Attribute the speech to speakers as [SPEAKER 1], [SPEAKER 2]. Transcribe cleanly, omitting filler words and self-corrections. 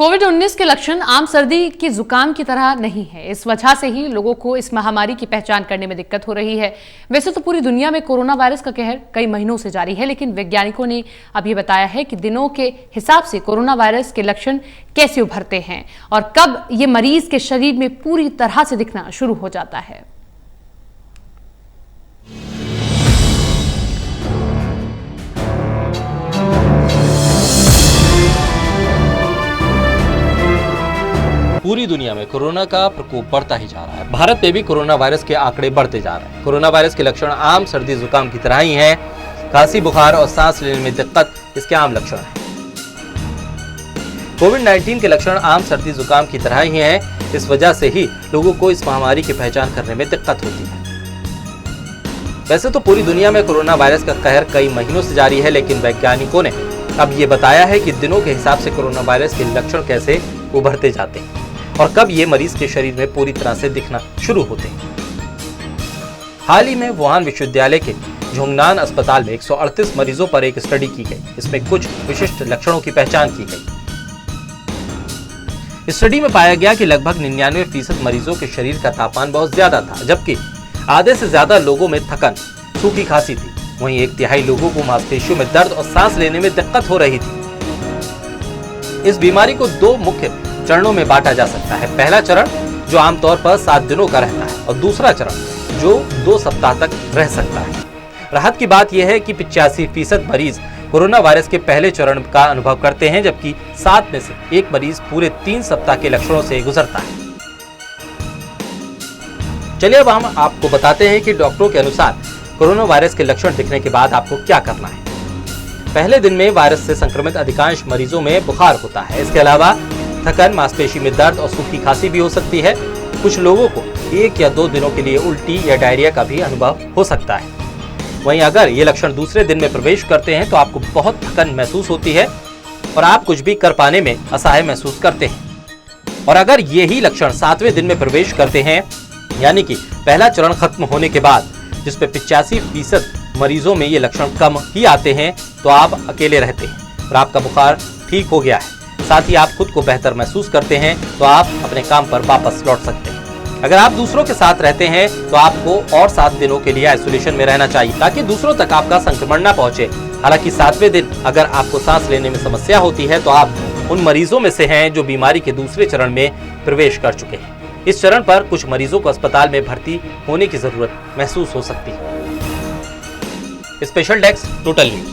[SPEAKER 1] कोविड-19 के लक्षण आम सर्दी की जुकाम की तरह नहीं है। इस वजह से ही लोगों को इस महामारी की पहचान करने में दिक्कत हो रही है। वैसे तो पूरी दुनिया में कोरोना वायरस का कहर कई महीनों से जारी है, लेकिन वैज्ञानिकों ने अब ये बताया है कि दिनों के हिसाब से कोरोना वायरस के लक्षण कैसे उभरते हैं और कब ये मरीज के शरीर में पूरी तरह से दिखना शुरू हो जाता है।
[SPEAKER 2] पूरी दुनिया में कोरोना का प्रकोप बढ़ता ही जा रहा है। भारत में भी कोरोना वायरस के आंकड़े बढ़ते जा रहे हैं। कोरोना वायरस के लक्षण आम सर्दी जुकाम की तरह ही हैं। खांसी, बुखार और सांस लेने में दिक्कत इसके आम लक्षण हैं। कोविड-19 के लक्षण आम सर्दी जुकाम की तरह ही हैं। इस वजह से ही लोगों को इस महामारी की पहचान करने में दिक्कत होती है। वैसे तो पूरी दुनिया में कोरोना वायरस का कहर कई महीनों से जारी है, लेकिन वैज्ञानिकों ने अब ये बताया है कि दिनों के हिसाब से कोरोना वायरस के लक्षण कैसे उभरते जाते हैं और कब ये मरीज के शरीर में पूरी तरह से दिखना शुरू होते हैं। हाल ही में वुहान विश्वविद्यालय के झोंगनान अस्पताल में 138 मरीजों पर एक स्टडी की गई। इसमें कुछ विशिष्ट लक्षणों की पहचान की गई। इस स्टडी में पाया गया कि लगभग 99% मरीजों के शरीर का तापमान बहुत ज्यादा था, जबकि आधे से ज्यादा लोगों में थकन, सूखी खांसी थी। वहीं 1/3 लोगों को मांसपेशियों में दर्द और सांस लेने में दिक्कत हो रही थी। इस बीमारी को 2 मुख्य चरणों में बांटा जा सकता है। पहला चरण जो आमतौर पर 7 दिनों का रहता है और दूसरा चरण जो 2 सप्ताह तक रह सकता है। राहत की बात यह है कि 85% मरीज कोरोना वायरस के पहले चरण का अनुभव करते हैं, जबकि 7 में से 1 मरीज पूरे 3 सप्ताह के लक्षणों से गुजरता है। चलिए अब हम आपको बताते हैं कि डॉक्टरों के अनुसार कोरोना वायरस के लक्षण दिखने के बाद आपको क्या करना है। पहले दिन में वायरस से संक्रमित अधिकांश मरीजों में बुखार होता है। इसके अलावा थकन, मांसपेशी में दर्द और सूखी खांसी भी हो सकती है। कुछ लोगों को 1 या 2 दिनों के लिए उल्टी या डायरिया का भी अनुभव हो सकता है। वहीं अगर ये लक्षण दूसरे दिन में प्रवेश करते हैं तो आपको बहुत थकन महसूस होती है और आप कुछ भी कर पाने में असहाय महसूस करते हैं। और अगर यही लक्षण 7वें दिन में प्रवेश करते हैं, यानी कि पहला चरण खत्म होने के बाद, जिसपे 85% मरीजों में ये लक्षण कम ही आते हैं, तो आप अकेले रहते हैं और आपका बुखार ठीक हो गया है, साथ ही आप खुद को बेहतर महसूस करते हैं, तो आप अपने काम पर वापस लौट सकते हैं। अगर आप दूसरों के साथ रहते हैं तो आपको और 7 दिनों के लिए आइसोलेशन में रहना चाहिए, ताकि दूसरों तक आपका संक्रमण न पहुंचे। हालांकि 7वें दिन अगर आपको सांस लेने में समस्या होती है तो आप उन मरीजों में से हैं जो बीमारी के दूसरे चरण में प्रवेश कर चुके हैं। इस चरण पर कुछ मरीजों को अस्पताल में भर्ती होने की जरूरत महसूस हो सकती है। Special desk, total news.